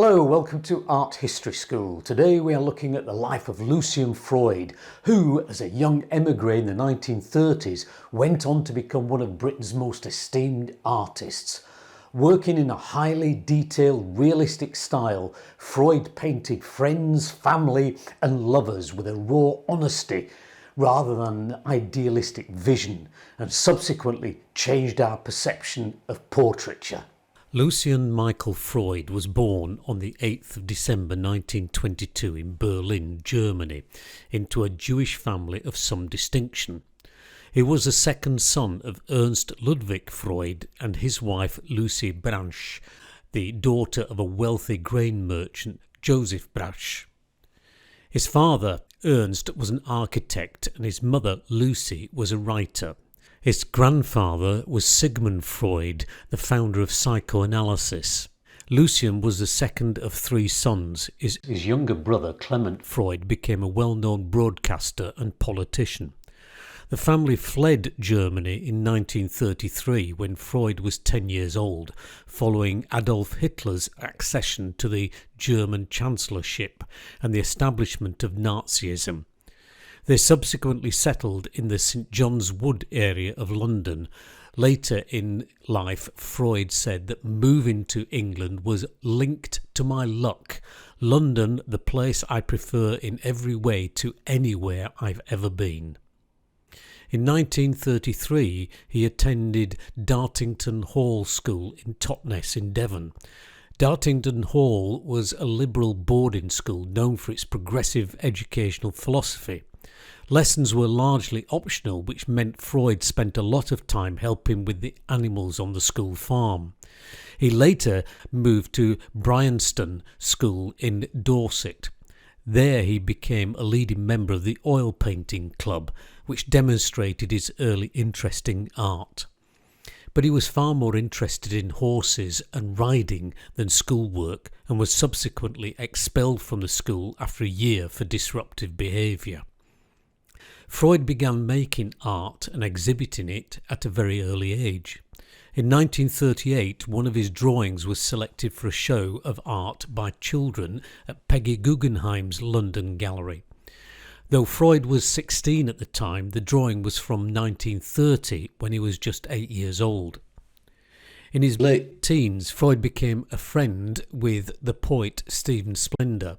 Hello, welcome to Art History School. Today we are looking at the life of Lucian Freud, who, as a young emigre in the 1930s, went on to become one of Britain's most esteemed artists. Working in a highly detailed, realistic style, Freud painted friends, family and lovers with a raw honesty rather than an idealistic vision, and subsequently changed our perception of portraiture. Lucian Michael Freud was born on the 8th of December 1922 in Berlin, Germany, into a Jewish family of some distinction. He was the second son of Ernst Ludwig Freud and his wife Lucy Branch, the daughter of a wealthy grain merchant, Joseph Branch. His father, Ernst, was an architect and his mother, Lucy, was a writer. His grandfather was Sigmund Freud, the founder of psychoanalysis. Lucian was the second of three sons. His younger brother, Clement Freud, became a well-known broadcaster and politician. The family fled Germany in 1933 when Freud was 10 years old, following Adolf Hitler's accession to the German chancellorship and the establishment of Nazism. They subsequently settled in the St John's Wood area of London. Later in life, Freud said that moving to England was linked to my luck. London, the place I prefer in every way to anywhere I've ever been. In 1933, he attended Dartington Hall School in Totnes in Devon. Dartington Hall was a liberal boarding school known for its progressive educational philosophy. Lessons were largely optional, which meant Freud spent a lot of time helping with the animals on the school farm. He later moved to Bryanston School in Dorset. There he became a leading member of the oil painting club, which demonstrated his early interest in art. But he was far more interested in horses and riding than schoolwork, and was subsequently expelled from the school after a year for disruptive behaviour. Freud began making art and exhibiting it at a very early age. In 1938, one of his drawings was selected for a show of art by children at Peggy Guggenheim's London Gallery. Though Freud was 16 at the time, the drawing was from 1930, when he was just 8 years old. In his late teens, Freud became a friend with the poet Stephen Splendour.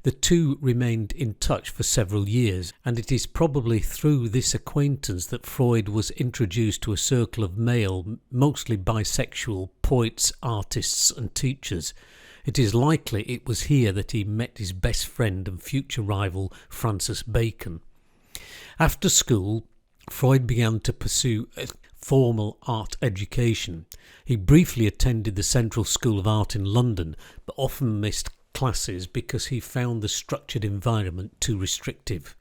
The two remained in touch for several years, and it is probably through this acquaintance that Freud was introduced to a circle of male, mostly bisexual, poets, artists and teachers. It is likely it was here that he met his best friend and future rival Francis Bacon. After school, Freud began to pursue a formal art education. He briefly attended the Central School of Art in London, but often missed classes because he found the structured environment too restrictive.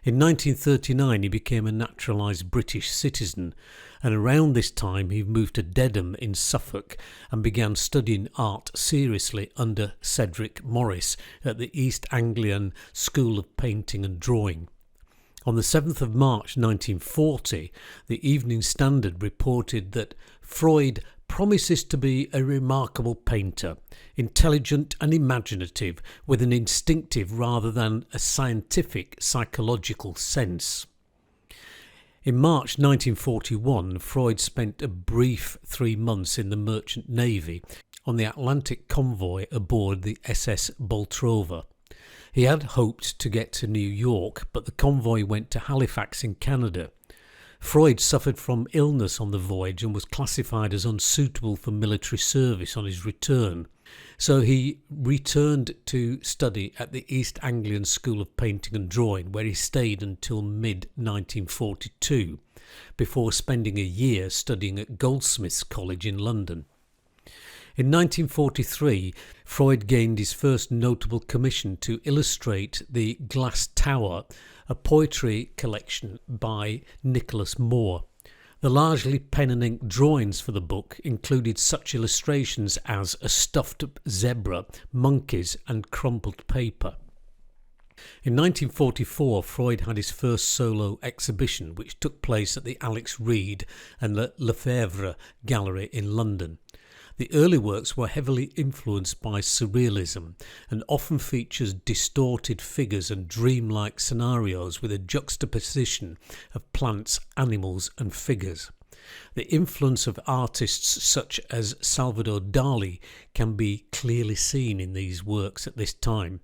In 1939 he became a naturalised British citizen, and around this time he moved to Dedham in Suffolk and began studying art seriously under Cedric Morris at the East Anglian School of Painting and Drawing. On the 7th of March 1940, the Evening Standard reported that Freud promises to be a remarkable painter, intelligent and imaginative, with an instinctive rather than a scientific psychological sense. In March 1941, Freud spent a brief 3 months in the Merchant Navy on the Atlantic convoy aboard the SS Boltrova. He had hoped to get to New York, but the convoy went to Halifax in Canada. Freud suffered from illness on the voyage and was classified as unsuitable for military service on his return. So he returned to study at the East Anglian School of Painting and Drawing, where he stayed until mid-1942, before spending a year studying at Goldsmiths College in London. In 1943, Freud gained his first notable commission to illustrate The Glass Tower, a poetry collection by Nicholas Moore. The largely pen and ink drawings for the book included such illustrations as a stuffed zebra, monkeys and crumpled paper. In 1944, Freud had his first solo exhibition, which took place at the Alex Reid and the Lefebvre Gallery in London. The early works were heavily influenced by Surrealism and often features distorted figures and dreamlike scenarios with a juxtaposition of plants, animals and figures. The influence of artists such as Salvador Dali can be clearly seen in these works at this time.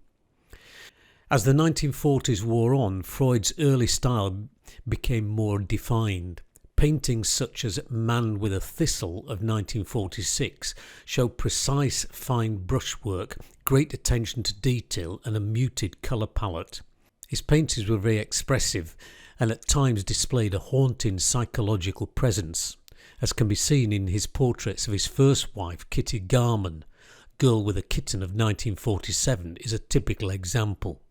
As the 1940s wore on, Freud's early style became more defined. Paintings such as Man with a Thistle of 1946 show precise, fine brushwork, great attention to detail and a muted colour palette. His paintings were very expressive and at times displayed a haunting psychological presence, as can be seen in his portraits of his first wife, Kitty Garman. Girl with a Kitten of 1947 is a typical example.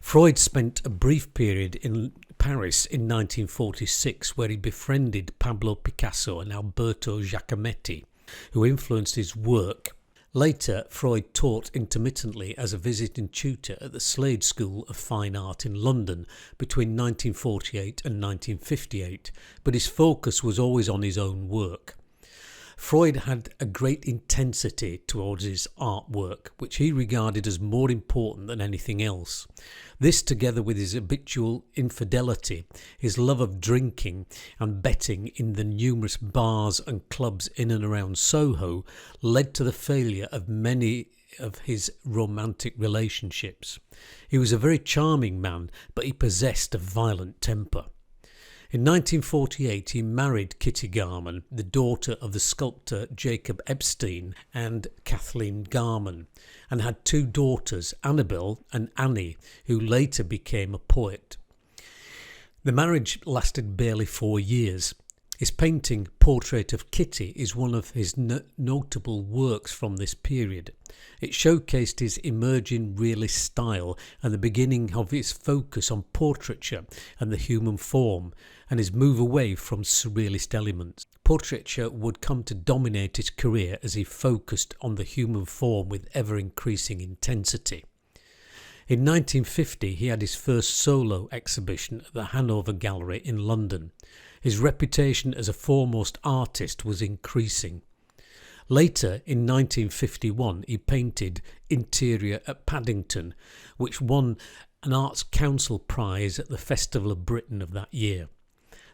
Freud spent a brief period in Paris in 1946 where he befriended Pablo Picasso and Alberto Giacometti, who influenced his work. Later, Freud taught intermittently as a visiting tutor at the Slade School of Fine Art in London between 1948 and 1958, but his focus was always on his own work. Freud had a great intensity towards his artwork, which he regarded as more important than anything else. This, together with his habitual infidelity, his love of drinking and betting in the numerous bars and clubs in and around Soho, led to the failure of many of his romantic relationships. He was a very charming man, but he possessed a violent temper. In 1948 he married Kitty Garman, the daughter of the sculptor Jacob Epstein and Kathleen Garman, and had two daughters, Annabel and Annie, who later became a poet. The marriage lasted barely 4 years. His painting Portrait of Kitty is one of his notable works from this period. It showcased his emerging realist style and the beginning of his focus on portraiture and the human form, and his move away from surrealist elements. Portraiture would come to dominate his career as he focused on the human form with ever-increasing intensity. In 1950 he had his first solo exhibition at the Hanover Gallery in London. His reputation as a foremost artist was increasing. Later, in 1951, he painted Interior at Paddington, which won an Arts Council prize at the Festival of Britain of that year.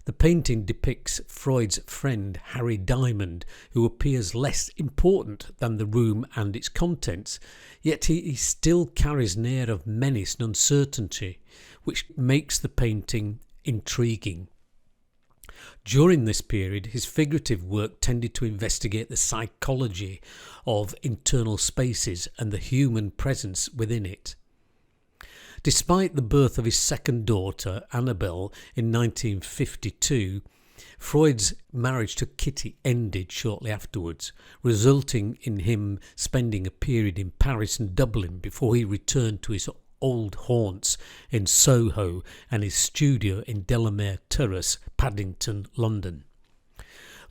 The painting depicts Freud's friend Harry Diamond, who appears less important than the room and its contents, yet he still carries an air of menace and uncertainty, which makes the painting intriguing. During this period, his figurative work tended to investigate the psychology of internal spaces and the human presence within it. Despite the birth of his second daughter, Annabel, in 1952, Freud's marriage to Kitty ended shortly afterwards, resulting in him spending a period in Paris and Dublin before he returned to his old haunts in Soho and his studio in Delamere Terrace, Paddington, London.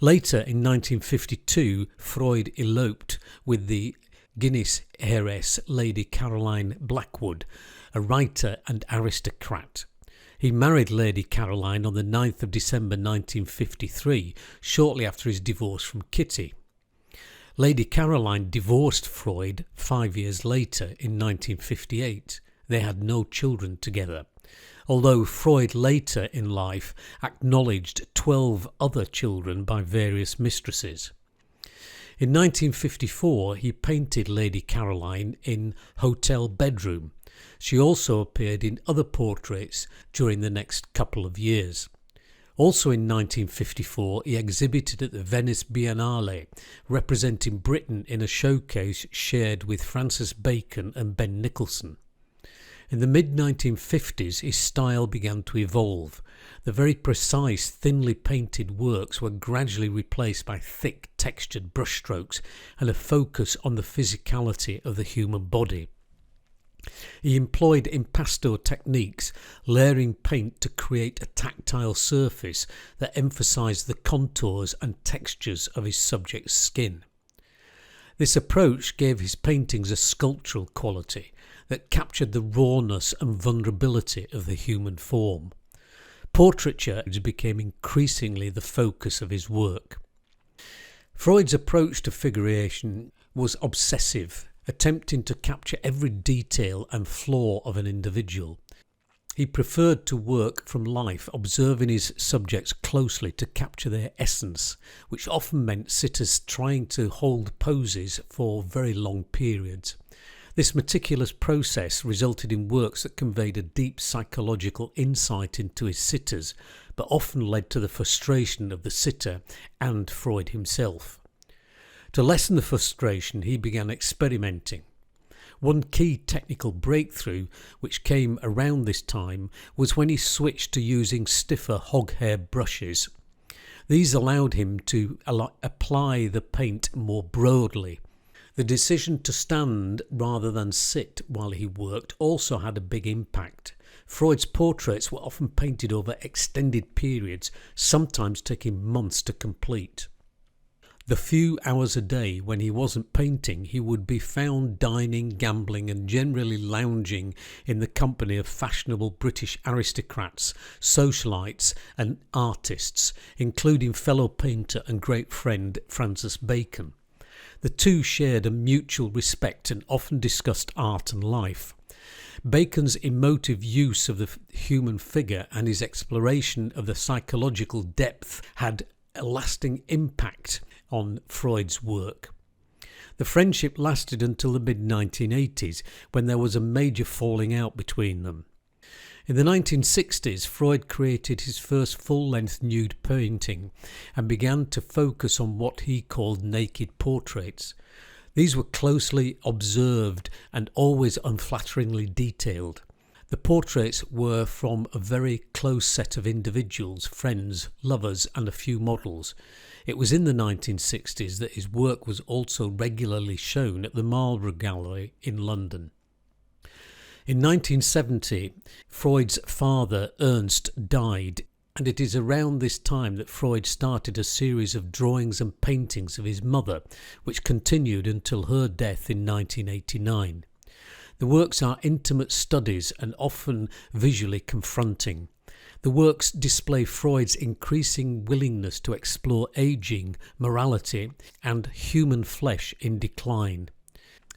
Later, in 1952, Freud eloped with the Guinness heiress Lady Caroline Blackwood, a writer and aristocrat. He married Lady Caroline on the 9th of December 1953, shortly after his divorce from Kitty. Lady Caroline divorced Freud 5 years later in 1958. They had no children together, although Freud later in life acknowledged 12 other children by various mistresses. In 1954 he painted Lady Caroline in Hotel Bedroom. She also appeared in other portraits during the next couple of years. Also in 1954 he exhibited at the Venice Biennale, representing Britain in a showcase shared with Francis Bacon and Ben Nicholson. In the mid-1950s his style began to evolve. The very precise, thinly painted works were gradually replaced by thick, textured brushstrokes and a focus on the physicality of the human body. He employed impasto techniques, layering paint to create a tactile surface that emphasized the contours and textures of his subject's skin. This approach gave his paintings a sculptural quality that captured the rawness and vulnerability of the human form. Portraiture became increasingly the focus of his work. Freud's approach to figuration was obsessive, attempting to capture every detail and flaw of an individual. He preferred to work from life, observing his subjects closely to capture their essence, which often meant sitters trying to hold poses for very long periods. This meticulous process resulted in works that conveyed a deep psychological insight into his sitters, but often led to the frustration of the sitter and Freud himself. To lessen the frustration, he began experimenting. One key technical breakthrough, which came around this time, was when he switched to using stiffer hoghair brushes. These allowed him to apply the paint more broadly. The decision to stand rather than sit while he worked also had a big impact. Freud's portraits were often painted over extended periods, sometimes taking months to complete. The few hours a day when he wasn't painting, he would be found dining, gambling and generally lounging in the company of fashionable British aristocrats, socialites and artists, including fellow painter and great friend Francis Bacon. The two shared a mutual respect and often discussed art and life. Bacon's emotive use of the human figure and his exploration of the psychological depth had a lasting impact on Freud's work. The friendship lasted until the mid-1980s, when there was a major falling out between them. In the 1960s, Freud created his first full-length nude painting and began to focus on what he called naked portraits. These were closely observed and always unflatteringly detailed. The portraits were from a very close set of individuals, friends, lovers and a few models. It was in the 1960s that his work was also regularly shown at the Marlborough Gallery in London. In 1970, Freud's father, Ernst, died, and it is around this time that Freud started a series of drawings and paintings of his mother, which continued until her death in 1989. The works are intimate studies and often visually confronting. The works display Freud's increasing willingness to explore aging, morality, and human flesh in decline.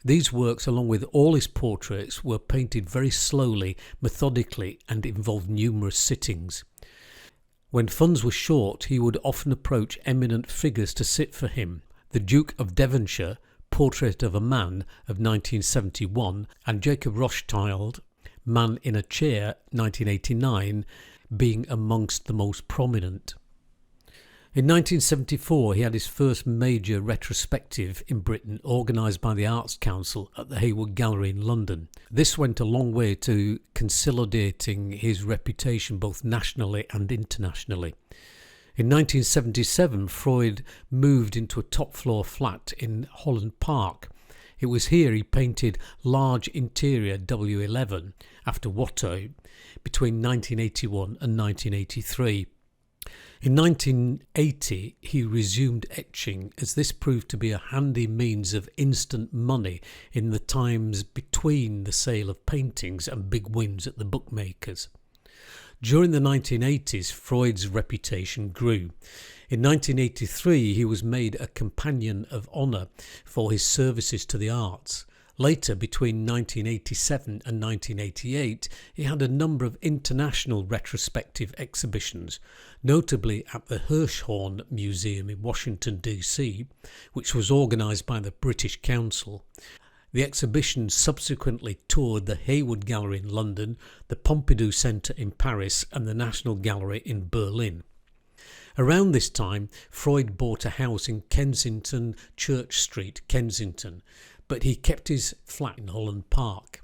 These works, along with all his portraits, were painted very slowly, methodically, and involved numerous sittings. When funds were short, he would often approach eminent figures to sit for him. The Duke of Devonshire, Portrait of a Man of 1971, and Jacob Rothschild, Man in a Chair, 1989, being amongst the most prominent. In 1974, he had his first major retrospective in Britain, organised by the Arts Council at the Hayward Gallery in London. This went a long way to consolidating his reputation both nationally and internationally. In 1977, Freud moved into a top-floor flat in Holland Park. It was here he painted Large Interior W11 after Watteau between 1981 and 1983. In 1980, he resumed etching, as this proved to be a handy means of instant money in the times between the sale of paintings and big wins at the bookmakers. During the 1980s, Freud's reputation grew. In 1983, he was made a Companion of Honour for his services to the arts. Later, between 1987 and 1988, he had a number of international retrospective exhibitions, notably at the Hirshhorn Museum in Washington, D.C., which was organised by the British Council. The exhibition subsequently toured the Hayward Gallery in London, the Pompidou Centre in Paris, and the National Gallery in Berlin. Around this time, Freud bought a house in Kensington Church Street, Kensington, but he kept his flat in Holland Park.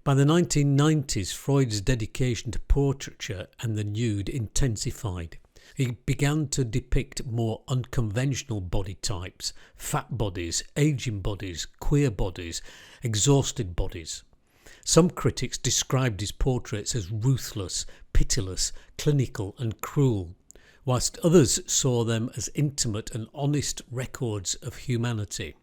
By the 1990s, Freud's dedication to portraiture and the nude intensified. He began to depict more unconventional body types, fat bodies, aging bodies, queer bodies, exhausted bodies. Some critics described his portraits as ruthless, pitiless, clinical and cruel, whilst others saw them as intimate and honest records of humanity.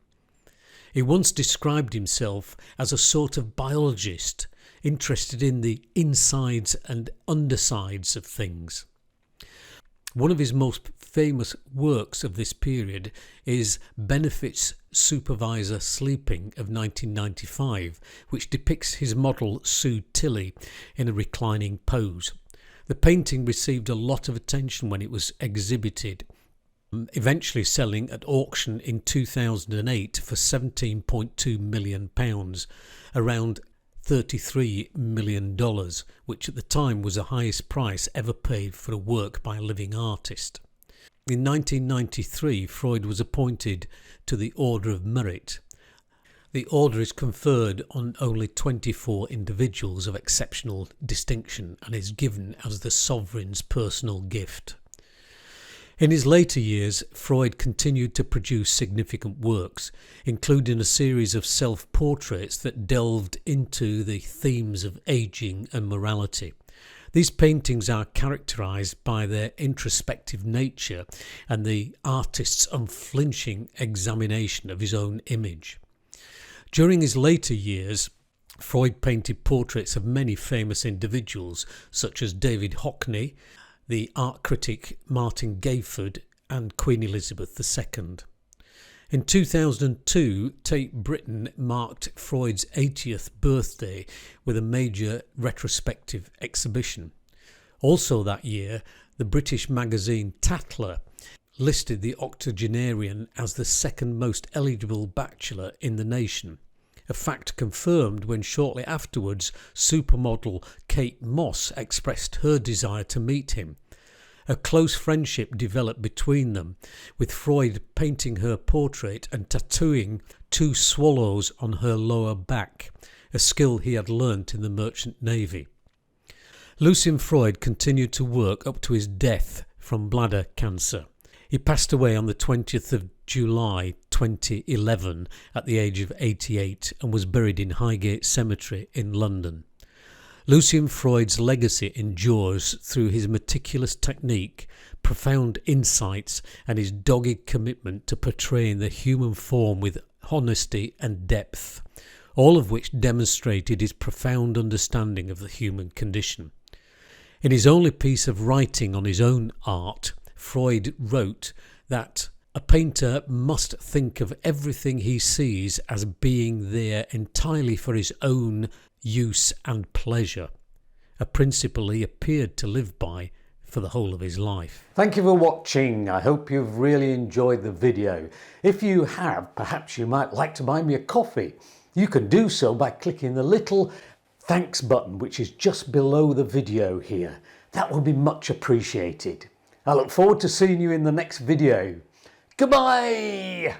He once described himself as a sort of biologist, interested in the insides and undersides of things. One of his most famous works of this period is Benefits Supervisor Sleeping of 1995, which depicts his model Sue Tilley in a reclining pose. The painting received a lot of attention when it was exhibited, eventually selling at auction in 2008 for £17.2 million, around $33 million, which at the time was the highest price ever paid for a work by a living artist. In 1993, Freud was appointed to the Order of Merit. The order is conferred on only 24 individuals of exceptional distinction and is given as the sovereign's personal gift. In his later years, Freud continued to produce significant works, including a series of self-portraits that delved into the themes of aging and morality. These paintings are characterized by their introspective nature and the artist's unflinching examination of his own image. During his later years, Freud painted portraits of many famous individuals, such as David Hockney, the art critic Martin Gayford, and Queen Elizabeth II. In 2002, Tate Britain marked Freud's 80th birthday with a major retrospective exhibition. Also that year, the British magazine Tatler listed the octogenarian as the second most eligible bachelor in the nation, a fact confirmed when shortly afterwards supermodel Kate Moss expressed her desire to meet him. A close friendship developed between them, with Freud painting her portrait and tattooing 2 swallows on her lower back, a skill he had learnt in the Merchant Navy. Lucian Freud continued to work up to his death from bladder cancer. He passed away on the 20th of July 2011 at the age of 88 and was buried in Highgate Cemetery in London. Lucian Freud's legacy endures through his meticulous technique, profound insights, and his dogged commitment to portraying the human form with honesty and depth, all of which demonstrated his profound understanding of the human condition. In his only piece of writing on his own art, Freud wrote that a painter must think of everything he sees as being there entirely for his own use and pleasure, a principle he appeared to live by for the whole of his life. Thank you for watching. I hope you've really enjoyed the video. If you have, perhaps you might like to buy me a coffee. You can do so by clicking the little thanks button which is just below the video here. That would be much appreciated. I look forward to seeing you in the next video. Goodbye!